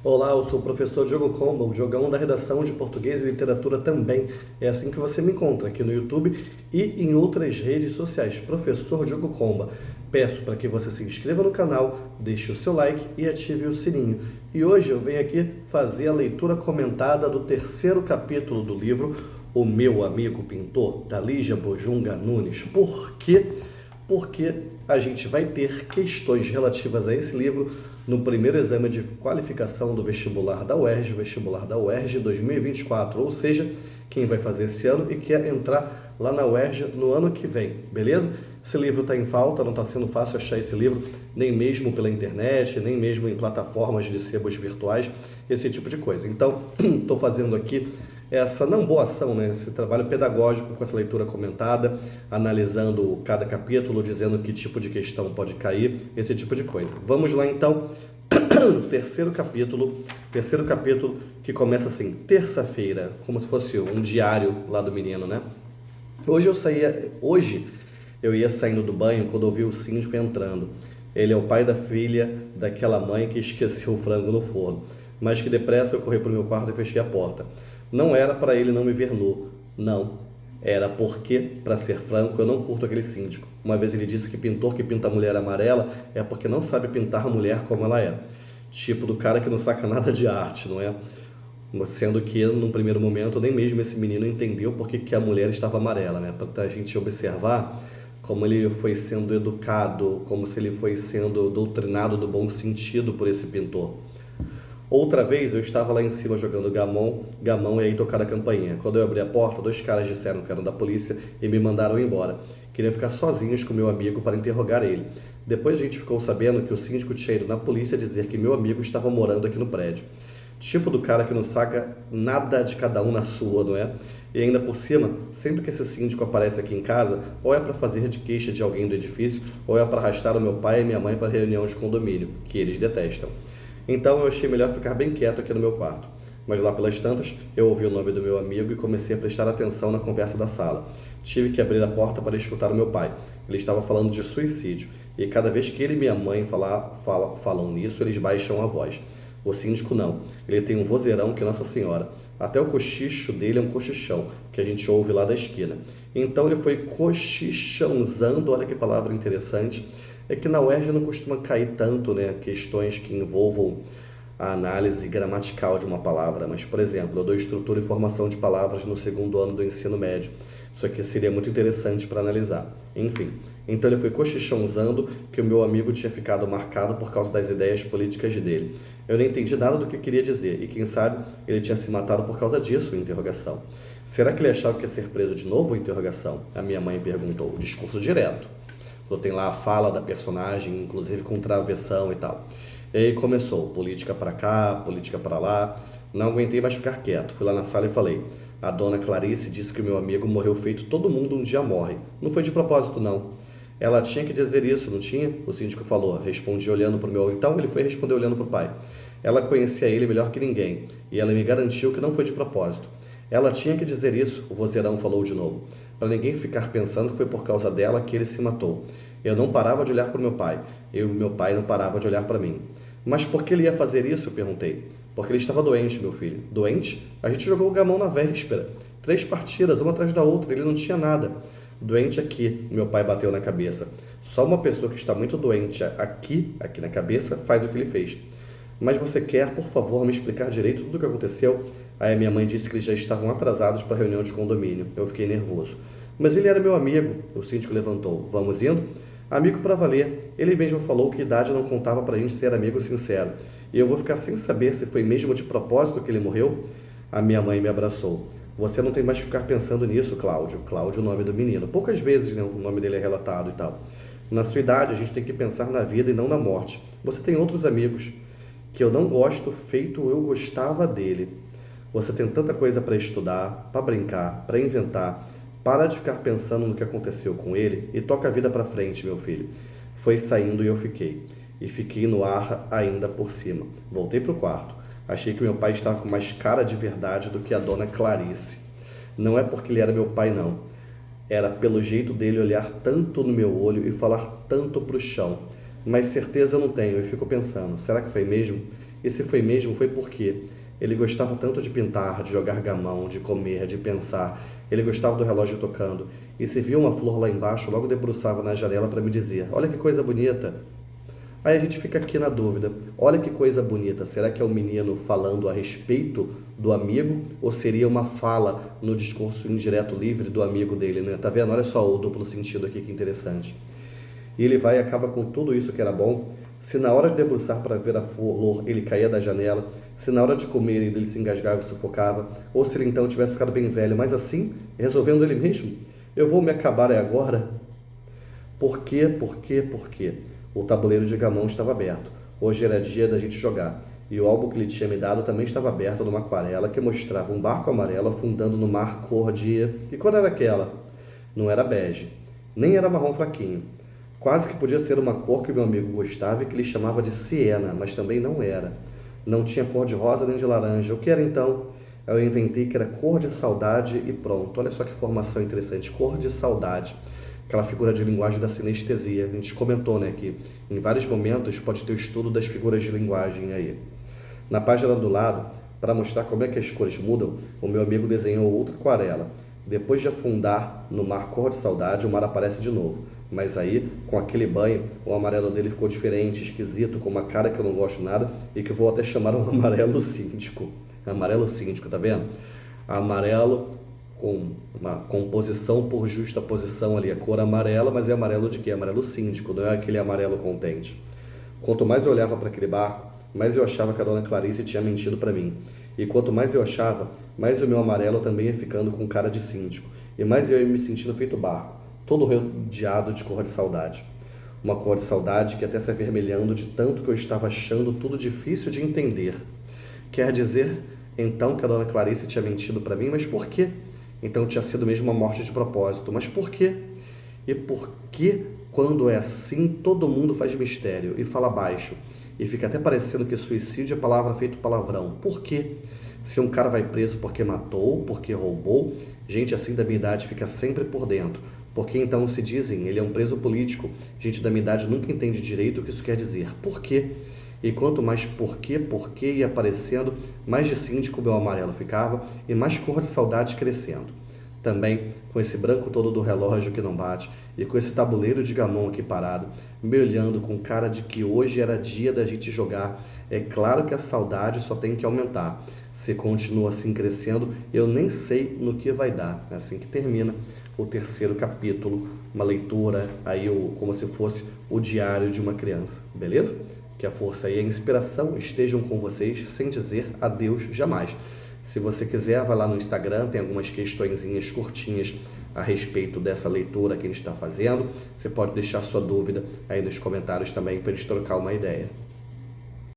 Olá, eu sou o professor Diogo Comba, o Diogão da redação de Português e Literatura também. É assim que você me encontra aqui no YouTube e em outras redes sociais. Professor Diogo Comba. Peço para que você se inscreva no canal, deixe o seu like e ative o sininho. E hoje eu venho aqui fazer a leitura comentada do terceiro capítulo do livro O Meu Amigo Pintor, da Lígia Bojunga Nunes. Por quê? Porque a gente vai ter questões relativas a esse livro no primeiro exame de qualificação do vestibular da UERJ 2024, ou seja, quem vai fazer esse ano e quer entrar lá na UERJ no ano que vem, beleza? Esse livro está em falta, não está sendo fácil achar esse livro, nem mesmo pela internet, nem mesmo em plataformas de sebos virtuais, esse tipo de coisa. Então, estou fazendo aqui essa não boa ação, né? Esse trabalho pedagógico com essa leitura comentada, analisando cada capítulo, dizendo que tipo de questão pode cair, esse tipo de coisa. Vamos lá então, terceiro capítulo que começa assim, terça-feira, como se fosse um diário lá do menino, né? Hoje eu ia saindo do banho quando eu vi o síndico entrando. Ele é o pai da filha daquela mãe que esqueceu o frango no forno. Mas que depressa eu corri para o meu quarto e fechei a porta. Não era para ele não me ver nu, não. Era porque, para ser franco, eu não curto aquele síndico. Uma vez ele disse que pintor que pinta a mulher amarela é porque não sabe pintar a mulher como ela é. Tipo do cara que não saca nada de arte, não é? Sendo que, num primeiro momento, nem mesmo esse menino entendeu porque que a mulher estava amarela, né? Para a gente observar como ele foi sendo educado, como se ele foi sendo doutrinado do bom sentido por esse pintor. Outra vez eu estava lá em cima jogando gamão e aí tocaram a campainha. Quando eu abri a porta, dois caras disseram que eram da polícia e me mandaram embora. Queriam ficar sozinhos com meu amigo para interrogar ele. Depois a gente ficou sabendo que o síndico tinha ido na polícia dizer que meu amigo estava morando aqui no prédio. Tipo do cara que não saca nada de cada um na sua, não é? E ainda por cima, sempre que esse síndico aparece aqui em casa, ou é para fazer de queixa de alguém do edifício, ou é para arrastar o meu pai e minha mãe para reunião de condomínio, que eles detestam. Então eu achei melhor ficar bem quieto aqui no meu quarto. Mas lá pelas tantas, eu ouvi o nome do meu amigo e comecei a prestar atenção na conversa da sala. Tive que abrir a porta para escutar o meu pai. Ele estava falando de suicídio, e cada vez que ele e minha mãe falam nisso, eles baixam a voz. O síndico não. Ele tem um vozeirão que Nossa Senhora. Até o cochicho dele é um cochichão, que a gente ouve lá da esquina. Então ele foi cochichãozando, olha que palavra interessante. É que na UERJ não costuma cair tanto, né, questões que envolvam a análise gramatical de uma palavra, mas, por exemplo, eu dou estrutura e formação de palavras no segundo ano do ensino médio. Isso aqui seria muito interessante para analisar. Enfim, então ele foi cochichãozando que o meu amigo tinha ficado marcado por causa das ideias políticas dele. Eu não entendi nada do que queria dizer e, quem sabe, ele tinha se matado por causa disso, interrogação. Será que ele achava que ia ser preso de novo, interrogação? A minha mãe perguntou, discurso direto. Tem lá a fala da personagem, inclusive com travessão e tal. E aí começou, política para cá, política para lá. Não aguentei mais ficar quieto. Fui lá na sala e falei: a dona Clarice disse que o meu amigo morreu feito todo mundo um dia morre. Não foi de propósito, não. Ela tinha que dizer isso, não tinha? O síndico falou. Respondi olhando para o meu... Então ele foi responder olhando para o pai. Ela conhecia ele melhor que ninguém, e ela me garantiu que não foi de propósito. Ela tinha que dizer isso, o vozeirão falou de novo, para ninguém ficar pensando que foi por causa dela que ele se matou. Eu não parava de olhar para o meu pai, meu pai não parava de olhar para mim. Mas por que ele ia fazer isso? Eu perguntei. Porque ele estava doente, meu filho. Doente? A gente jogou o gamão na véspera. 3 partidas, uma atrás da outra, ele não tinha nada. Doente aqui, meu pai bateu na cabeça. Só uma pessoa que está muito doente aqui na cabeça, faz o que ele fez. Mas você quer, por favor, me explicar direito tudo o que aconteceu? Aí minha mãe disse que eles já estavam atrasados para a reunião de condomínio. Eu fiquei nervoso. Mas ele era meu amigo, o síndico levantou. Vamos indo? Amigo para valer. Ele mesmo falou que idade não contava para a gente ser amigo sincero. E eu vou ficar sem saber se foi mesmo de propósito que ele morreu? A minha mãe me abraçou. Você não tem mais que ficar pensando nisso, Cláudio. Cláudio é o nome do menino. Poucas vezes, né, o nome dele é relatado e tal. Na sua idade, a gente tem que pensar na vida e não na morte. Você tem outros amigos que eu não gosto feito eu gostava dele. Você tem tanta coisa para estudar, para brincar, para inventar. Para de ficar pensando no que aconteceu com ele e toca a vida para frente, meu filho. Foi saindo e eu fiquei. E fiquei no ar ainda por cima. Voltei para o quarto. Achei que meu pai estava com mais cara de verdade do que a dona Clarice. Não é porque ele era meu pai, não. Era pelo jeito dele olhar tanto no meu olho e falar tanto para o chão. Mas certeza eu não tenho e fico pensando, será que foi mesmo? E se foi mesmo, foi porque ele gostava tanto de pintar, de jogar gamão, de comer, de pensar. Ele gostava do relógio tocando. E se via uma flor lá embaixo, logo debruçava na janela para me dizer: olha que coisa bonita. Aí a gente fica aqui na dúvida. Olha que coisa bonita. Será que é o menino falando a respeito do amigo? Ou seria uma fala no discurso indireto livre do amigo dele, né? Tá vendo? Olha só o duplo sentido aqui, que interessante. E ele vai e acaba com tudo isso que era bom. Se na hora de debruçar para ver a flor ele caía da janela, se na hora de comer ele se engasgava e sufocava, ou se ele então tivesse ficado bem velho, mas assim, resolvendo ele mesmo, eu vou me acabar agora? Por quê? Por quê? Por quê? O tabuleiro de gamão estava aberto. Hoje era dia da gente jogar. E o álbum que ele tinha me dado também estava aberto numa aquarela que mostrava um barco amarelo afundando no mar cor de... Que cor era aquela? Não era bege, nem era marrom fraquinho. Quase que podia ser uma cor que meu amigo gostava e que ele chamava de siena, mas também não era. Não tinha cor de rosa nem de laranja. O que era então? Eu inventei que era cor de saudade e pronto. Olha só que formação interessante, cor de saudade. Aquela figura de linguagem da sinestesia. A gente comentou, né, que em vários momentos pode ter o estudo das figuras de linguagem aí. Na página do lado, para mostrar como é que as cores mudam, o meu amigo desenhou outra aquarela. Depois de afundar no mar cor de saudade, o mar aparece de novo. Mas aí, com aquele banho, o amarelo dele ficou diferente, esquisito, com uma cara que eu não gosto nada e que eu vou até chamar um amarelo síndico. Amarelo síndico, tá vendo? Amarelo com uma composição por justa posição ali, a cor amarela, mas é amarelo de quê? Amarelo síndico, não é aquele amarelo contente. Quanto mais eu olhava para aquele barco, mais eu achava que a dona Clarice tinha mentido para mim. E quanto mais eu achava, mais o meu amarelo também ia ficando com cara de síndico. E mais eu ia me sentindo feito barco, todo rodeado de cor de saudade. Uma cor de saudade que até se avermelhando de tanto que eu estava achando tudo difícil de entender. Quer dizer, então, que a dona Clarice tinha mentido para mim, mas por quê? Então tinha sido mesmo uma morte de propósito, mas por quê? E por que, quando é assim, todo mundo faz mistério e fala baixo? E fica até parecendo que suicídio é palavra feito palavrão. Por quê? Se um cara vai preso porque matou, porque roubou, gente assim da minha idade fica sempre por dentro. Porque então se dizem, ele é um preso político. Gente da minha idade nunca entende direito o que isso quer dizer. Por quê? E quanto mais porquê ia aparecendo, mais de síndico meu amarelo ficava e mais cor de saudade crescendo. Também, com esse branco todo do relógio que não bate e com esse tabuleiro de gamão aqui parado, me olhando com cara de que hoje era dia da gente jogar, é claro que a saudade só tem que aumentar. Se continua assim crescendo, eu nem sei no que vai dar. É assim que termina o terceiro capítulo, uma leitura aí como se fosse o diário de uma criança, beleza? Que a força e a inspiração estejam com vocês sem dizer adeus jamais. Se você quiser, vai lá no Instagram, tem algumas questõezinhas curtinhas a respeito dessa leitura que a gente está fazendo. Você pode deixar sua dúvida aí nos comentários também para a gente trocar uma ideia.